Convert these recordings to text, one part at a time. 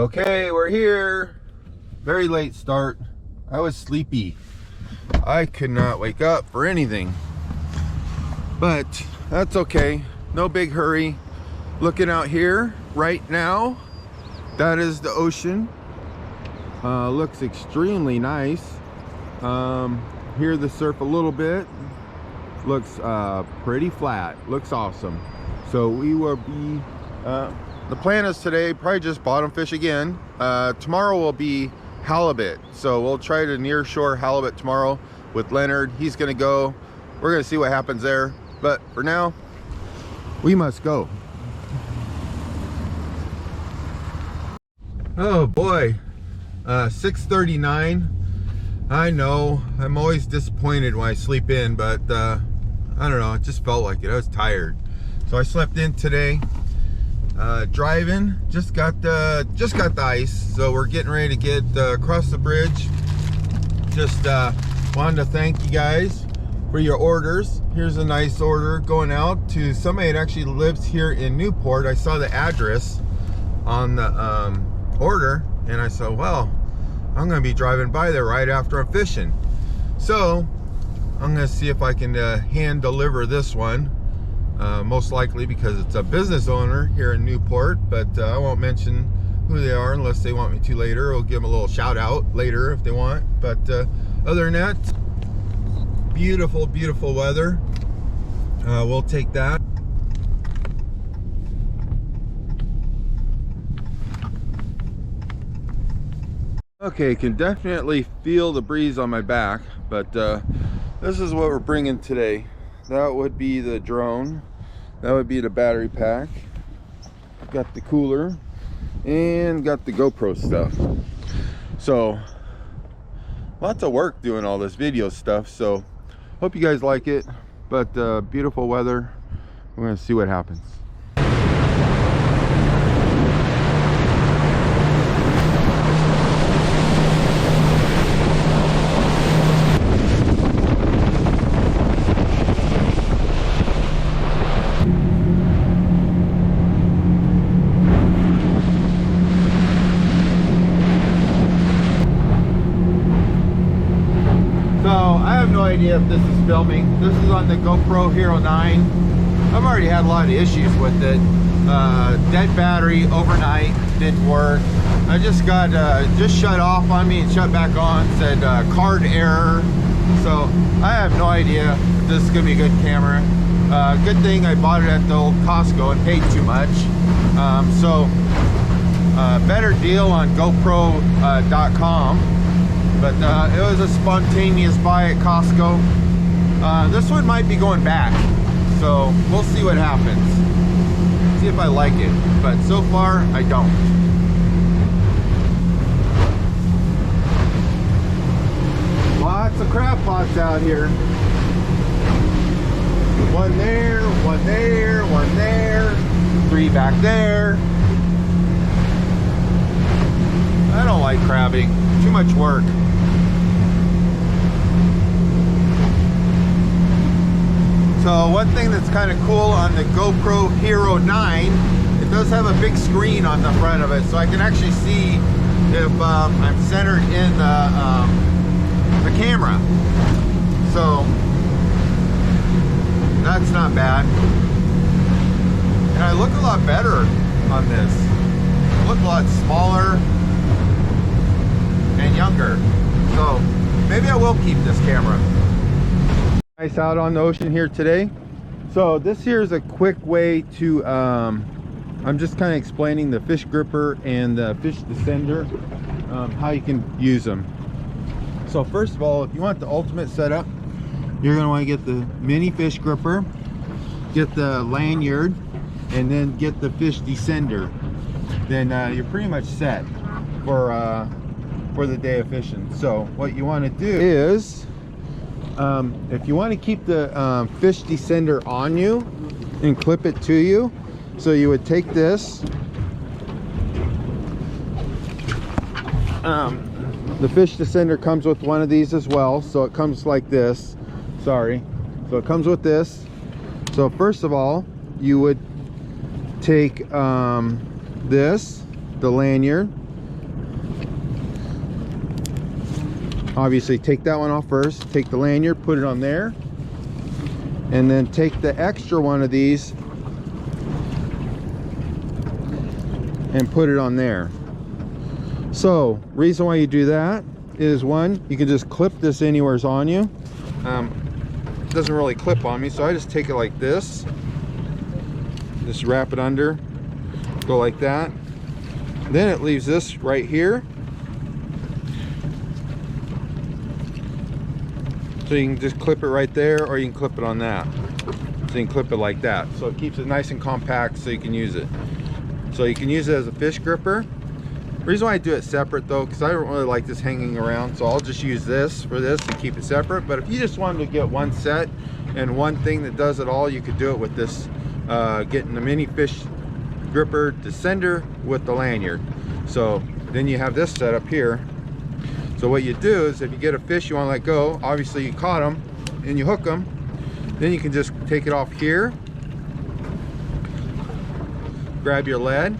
Okay, we're here. Very late start. I was sleepy. I could not wake up for anything. But that's okay. No big hurry. Looking out here right now, that is the ocean. Looks extremely nice. Hear the surf a little bit. Looks pretty flat. Looks awesome. So we will be the plan is today probably just bottom fish again. Tomorrow will be halibut, so we'll try to near shore halibut tomorrow with Leonard. He's gonna go. We're gonna see what happens there, but for now we must go. Oh boy, 6:39. I know I'm always disappointed when I sleep in, but I don't know, it just felt like it. I was tired, so I slept in today. Driving, just got the ice, so we're getting ready to get across the bridge. Just wanted to thank you guys for your orders. Here's a nice order going out to somebody that actually lives here in Newport. I saw the address on the order, and I said, well, I'm gonna be driving by there right after I'm fishing, so I'm gonna see if I can hand deliver this one. Most likely because it's a business owner here in Newport, but I won't mention who they are unless they want me to later. I'll give them a little shout out later if they want, but other than that, beautiful weather. We'll take that. Okay, can definitely feel the breeze on my back, but this is what we're bringing today. That would be the drone, that would be the battery pack, got the cooler, and got the GoPro stuff. So lots of work doing all this video stuff, so hope you guys like it. But beautiful weather, we're gonna see what happens. Idea if this is filming. This is on the GoPro Hero 9. I've already had a lot of issues with it. Dead battery overnight, didn't work. I just got just shut off on me and shut back on, said card error. So I have no idea if this is gonna be a good camera. Good thing I bought it at the old Costco and paid too much. Better deal on GoPro.com. But it was a spontaneous buy at Costco. This one might be going back, so we'll see what happens. See if I like it, but so far I don't. Lots of crab pots out here. One there, one there, one there, 3 back there. I don't like crabbing, too much work. So one thing that's kind of cool on the GoPro Hero 9, it does have a big screen on the front of it, so I can actually see if I'm centered in the camera. So that's not bad. And I look a lot better on this. I look a lot smaller and younger. So maybe I will keep this camera. Nice out on the ocean here today. So this here is a quick way to I'm just kind of explaining the fish gripper and the fish descender, how you can use them. So first of all, if you want the ultimate setup, you're going to want to get the mini fish gripper, get the lanyard, and then get the fish descender. Then you're pretty much set for the day of fishing. So what you want to do is if you want to keep the fish descender on you and clip it to you, so you would take this, the fish descender comes with one of these as well, so it comes like this. Sorry, so it comes with this. So first of all, you would take this, the lanyard, Obviously take that one off first, take the lanyard, put it on there, and then take the extra one of these and put it on there. So reason why you do that is, one, you can just clip this anywhere's on you. It doesn't really clip on me, so I just take it like this, just wrap it under, go like that. Then it leaves this right here, so you can just clip it right there, or you can clip it on that. So you can clip it like that, so it keeps it nice and compact so you can use it. So you can use it as a fish gripper. The reason why I do it separate though, because I don't really like this hanging around, so I'll just use this for this and keep it separate. But if you just wanted to get one set and one thing that does it all, you could do it with this, getting the mini fish gripper descender with the lanyard. So then you have this set up here. So what you do is, if you get a fish you want to let go, obviously you caught them and you hook them, then you can just take it off here, grab your lead,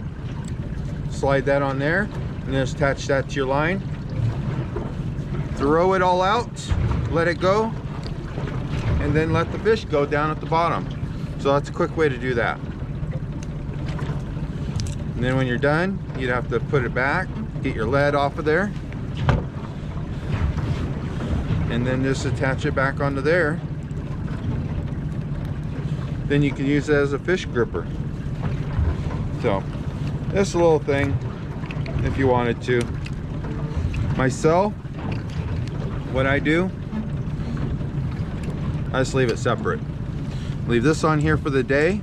slide that on there, and then just attach that to your line, throw it all out, let it go, and then let the fish go down at the bottom. So that's a quick way to do that. And then when you're done, you'd have to put it back, get your lead off of there, and then just attach it back onto there. Then you can use it as a fish gripper. So this little thing, if you wanted to. Myself, what I do, I just leave it separate. Leave this on here for the day,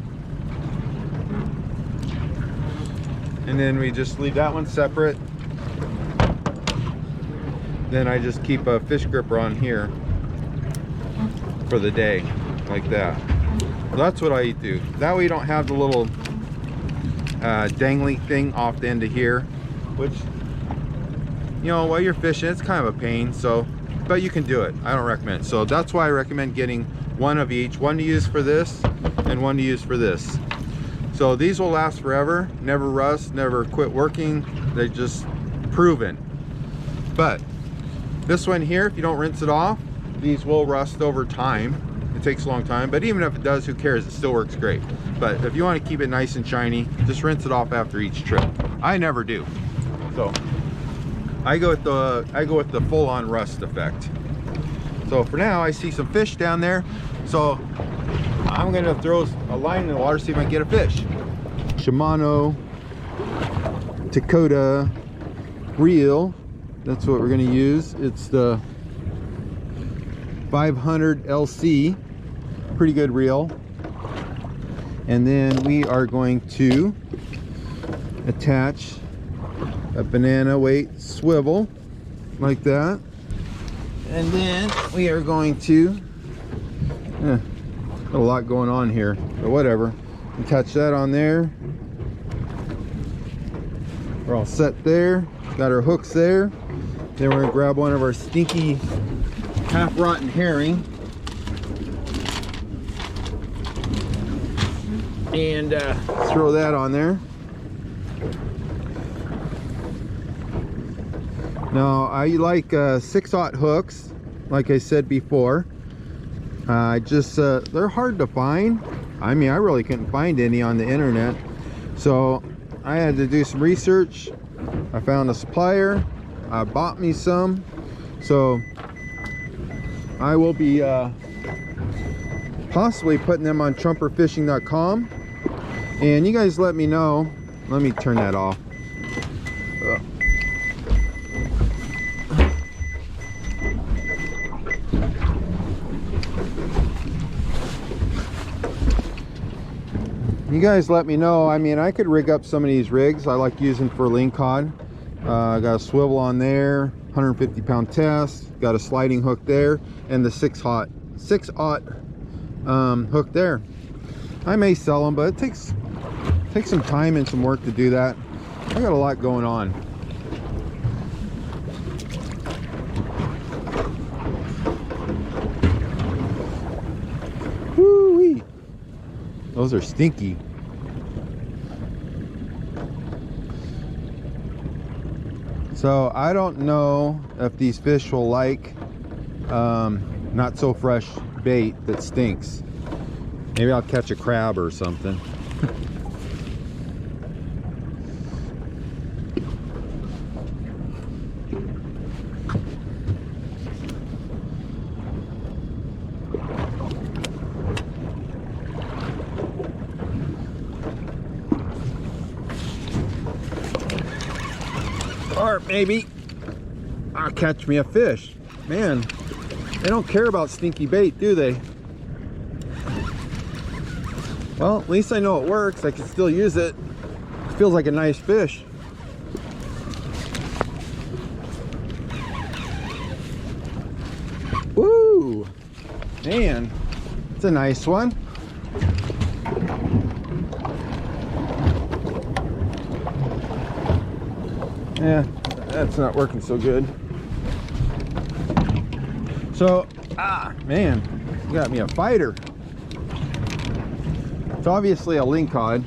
and then we just leave that one separate. Then I just keep a fish gripper on here for the day, like that. Well, that's what I do. That way you don't have the little dangly thing off the end of here, which, you know, while you're fishing, it's kind of a pain. So, but you can do it. I don't recommend it. So that's why I recommend getting one of each, one to use for this and one to use for this. So these will last forever, never rust, never quit working. They're just proven. But this one here, if you don't rinse it off, these will rust over time. It takes a long time, but even if it does, who cares? It still works great. But if you want to keep it nice and shiny, just rinse it off after each trip. I never do. So I go with the full-on rust effect. So for now, I see some fish down there, so I'm gonna throw a line in the water, see if I can get a fish. Shimano Dakota reel, that's what we're gonna use. It's the 500 LC, pretty good reel. And then we are going to attach a banana weight swivel like that, and then we are going to got a lot going on here, but whatever, attach that on there. We're all set there, got our hooks there. Then we're gonna grab one of our stinky half-rotten herring and throw that on there. Now I like 6/0 hooks, like I said before. They're hard to find. I mean, I really couldn't find any on the internet, so I had to do some research. I found a supplier, I bought me some, so I will be possibly putting them on trumperfishing.com, and you guys let me know. Let me turn that off. You guys let me know. I mean, I could rig up some of these rigs I like using for lingcod. I got a swivel on there, 150 pound test, got a sliding hook there, and the 6/0 hook there. I may sell them, but it takes some time and some work to do that. I got a lot going on. Woo-wee. Those are stinky. So I don't know if these fish will like not so fresh bait that stinks. Maybe I'll catch a crab or something. Or maybe I'll catch me a fish. Man, they don't care about stinky bait, do they? Well, at least I know it works. I can still use it. It feels like a nice fish. Woo! Man, it's a nice one. Yeah, that's not working so good. So, man, you got me a fighter. It's obviously a lingcod.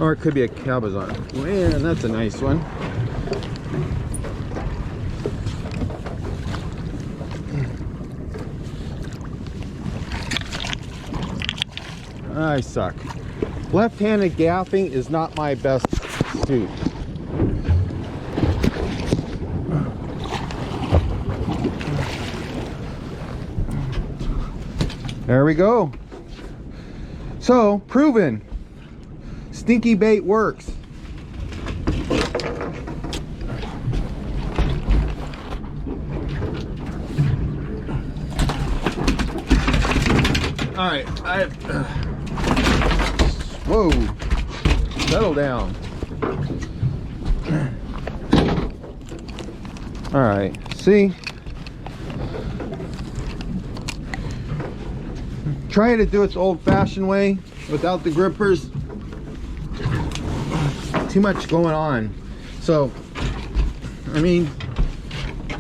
Or it could be a cabezon. Man, that's a nice one. I suck. Left-handed gaffing is not my best suit. There we go. So, proven. Stinky bait works. All right, whoa, settle down. All right, see? Trying to do it the old-fashioned way without the grippers. Too much going on. So, I mean,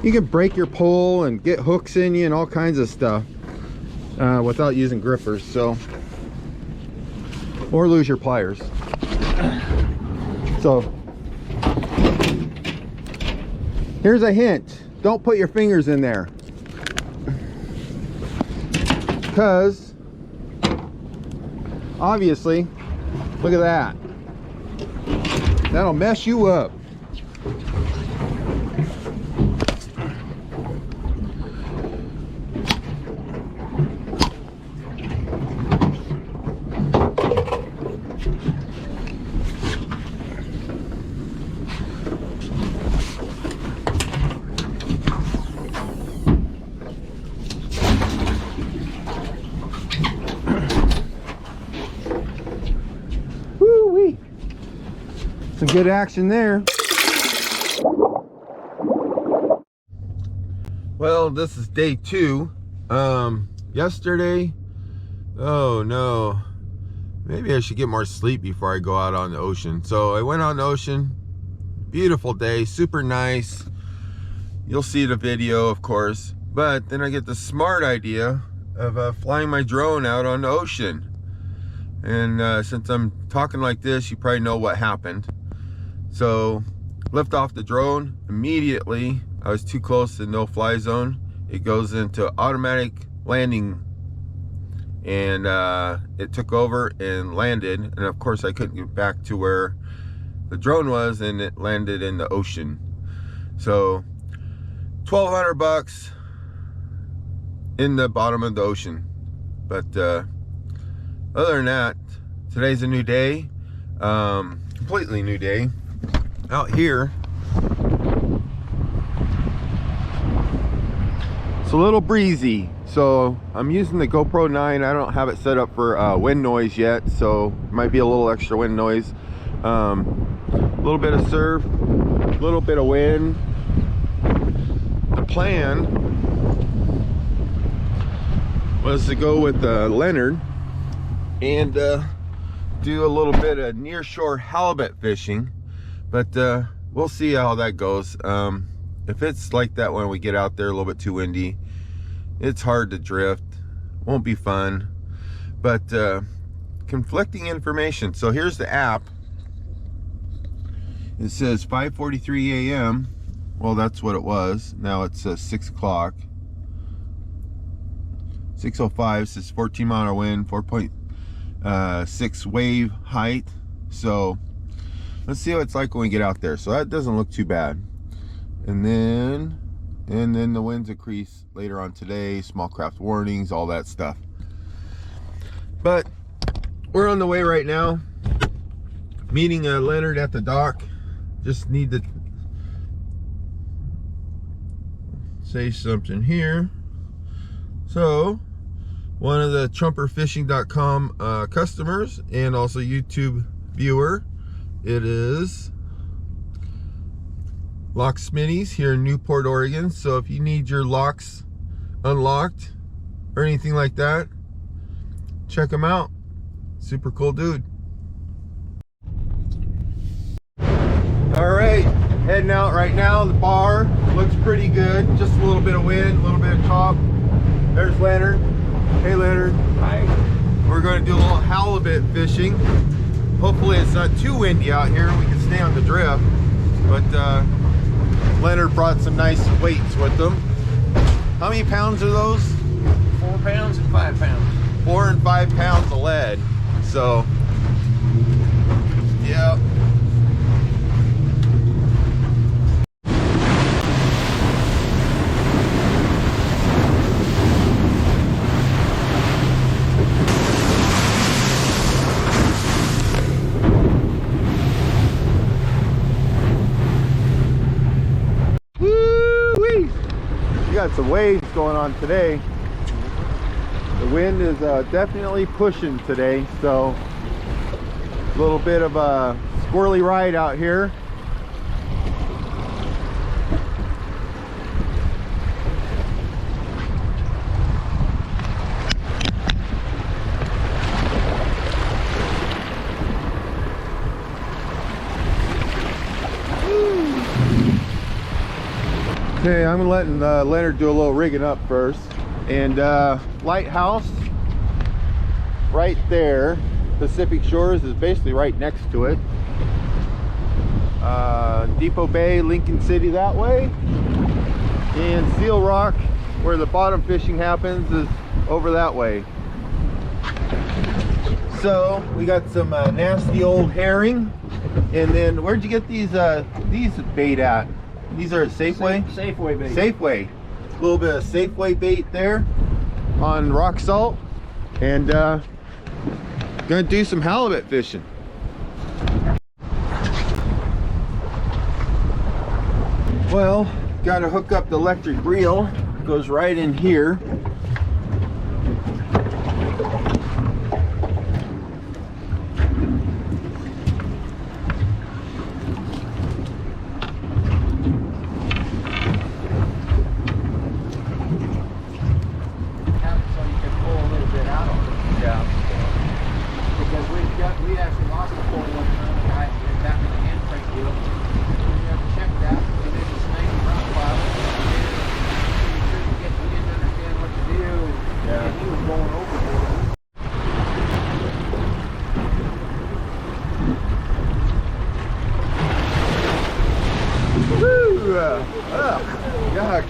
you can break your pole and get hooks in you and all kinds of stuff without using grippers. So, or lose your pliers. So, here's a hint. Don't put your fingers in there. Because, obviously, look at that. That'll mess you up. Woo-wee. Some good action there. Well, this is day 2. Yesterday, oh no, maybe I should get more sleep before I go out on the ocean. So I went on the ocean. Beautiful day, super nice. You'll see the video, of course. But then I get the smart idea of flying my drone out on the ocean. And since I'm talking like this, you probably know what happened. So lift off the drone immediately. I was too close to no fly zone. It goes into automatic landing, and it took over and landed. And of course I couldn't get back to where the drone was, and it landed in the ocean. So $1,200 in the bottom of the ocean. But other than that, today's a new day, completely new day out here. It's a little breezy, so I'm using the GoPro 9. I don't have it set up for wind noise yet, so might be a little extra wind noise. A little bit of surf, a little bit of wind. The plan was to go with Leonard and do a little bit of near shore halibut fishing, but we'll see how that goes. If it's like that when we get out there, a little bit too windy, it's hard to drift, won't be fun. But conflicting information. So here's the app. It says 5:43 a.m. Well, that's what it was. Now it says 6 o'clock. 6:05 says 14 mile an hour wind, 4.6 wave height. So let's see what it's like when we get out there. So that doesn't look too bad. And then the winds increase later on today, small craft warnings, all that stuff. But we're on the way right now, meeting Leonard at the dock. Just need to say something here. So one of the trumperfishing.com customers and also YouTube viewer, it is Locksmitty's here in Newport, Oregon. So if you need your locks unlocked or anything like that, check him out. Super cool dude. All right, heading out right now. The bar looks pretty good. Just a little bit of wind, a little bit of top. There's Leonard. Hey Leonard. Hi. We're going to do a little halibut fishing. Hopefully it's not too windy out here. We can stay on the drift. But Leonard brought some nice weights with him. How many pounds are those? 4 pounds and 5 pounds. 4 and 5 pounds of lead. So, yeah. Got some waves going on today. The wind is definitely pushing today, so a little bit of a squirrely ride out here. Okay, I'm letting Leonard do a little rigging up first. And lighthouse right there, Pacific Shores, is basically right next to it. Depot Bay, Lincoln City that way. And Seal Rock, where the bottom fishing happens, is over that way. So we got some nasty old herring. And then where'd you get these bait at? These are Safeway? Safeway bait. Safeway. A little bit of Safeway bait there on rock salt. And gonna do some halibut fishing. Well, gotta hook up the electric reel. It goes right in here. Yuck.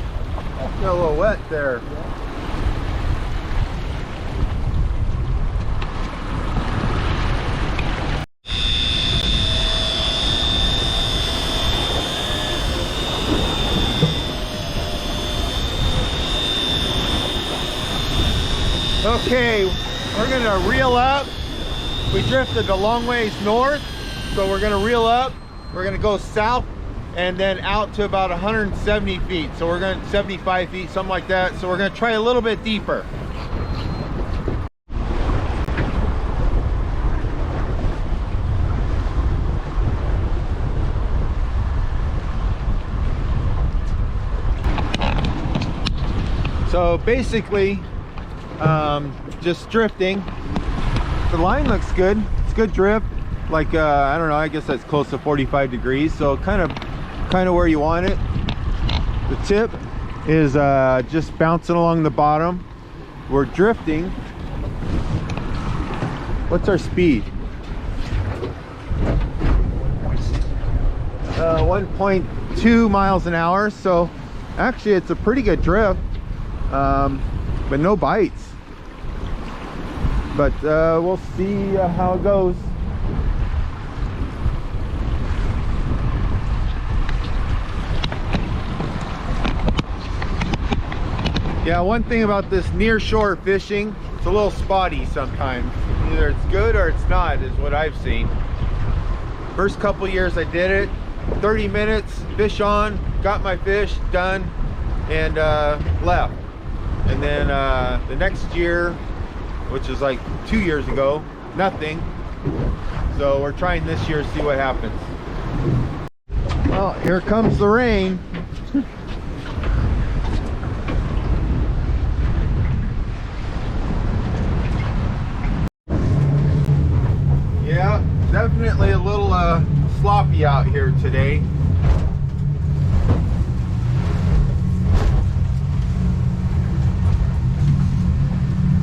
Got a little wet there. Okay, we're gonna reel up. We drifted a long ways north, so we're gonna reel up. We're gonna go south and then out to about 170 feet. So we're going 75 feet, something like that. So we're going to try a little bit deeper. So basically, just drifting. The line looks good. It's good drift. Like I don't know, I guess that's close to 45 degrees. So kind of where you want it. The tip is just bouncing along the bottom. We're drifting What's our speed? 1.2 miles an hour. So actually it's a pretty good drift, but no bites. But we'll see how it goes. Yeah, one thing about this near shore fishing, it's a little spotty sometimes. Either it's good or it's not, is what I've seen. First couple years I did it, 30 minutes, fish on, got my fish, done, and left. And then the next year, which is like 2 years ago, nothing. So we're trying this year to see what happens. Well, here comes the rain. Yeah, definitely a little sloppy out here today.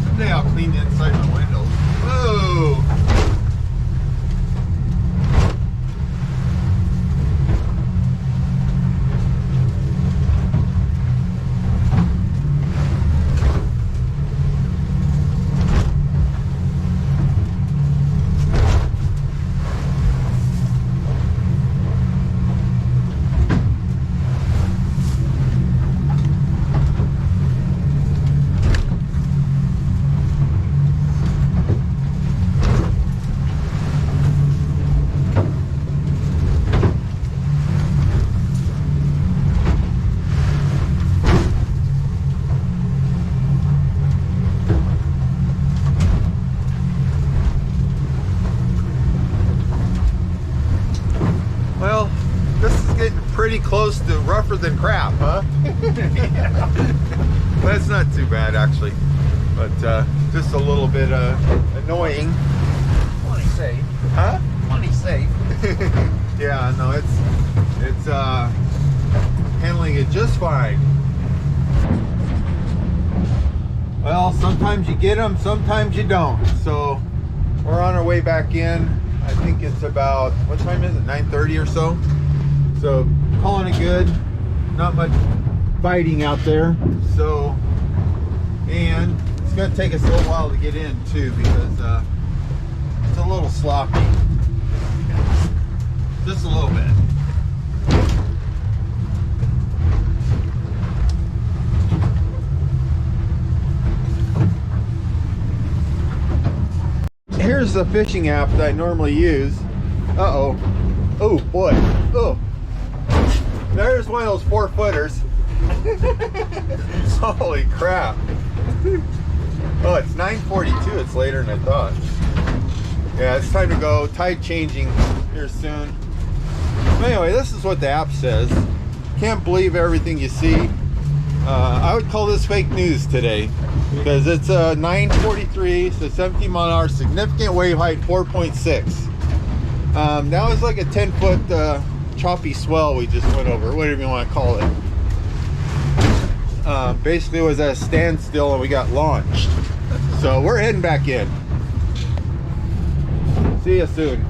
Someday I'll clean the inside of my windows. Whoa! Well, this is getting pretty close to rougher than crap, huh? Yeah. That's not too bad actually, but just a little bit annoying. Plenty safe. Huh? Plenty safe. Yeah, no, it's handling it just fine. Well, sometimes you get them, sometimes you don't. So we're on our way back in. I think it's about, what time is it? 9:30 or so. So calling it good. Not much biting out there. So, and it's gonna take us a little while to get in too, because it's a little sloppy. Just a little bit. Here's the fishing app that I normally use. Uh-oh. Oh boy. Oh. There's one of those 4-footers. Holy crap. Oh, it's 9:42. It's later than I thought. Yeah, it's time to go. Tide changing here soon. But anyway, this is what the app says. Can't believe everything you see. I would call this fake news today, because it's 9:43, so 17 mile an hour, significant wave height 4.6. That was like a 10-foot choppy swell we just went over, whatever you want to call it. Basically it was at a standstill and we got launched. So we're heading back in. See you soon.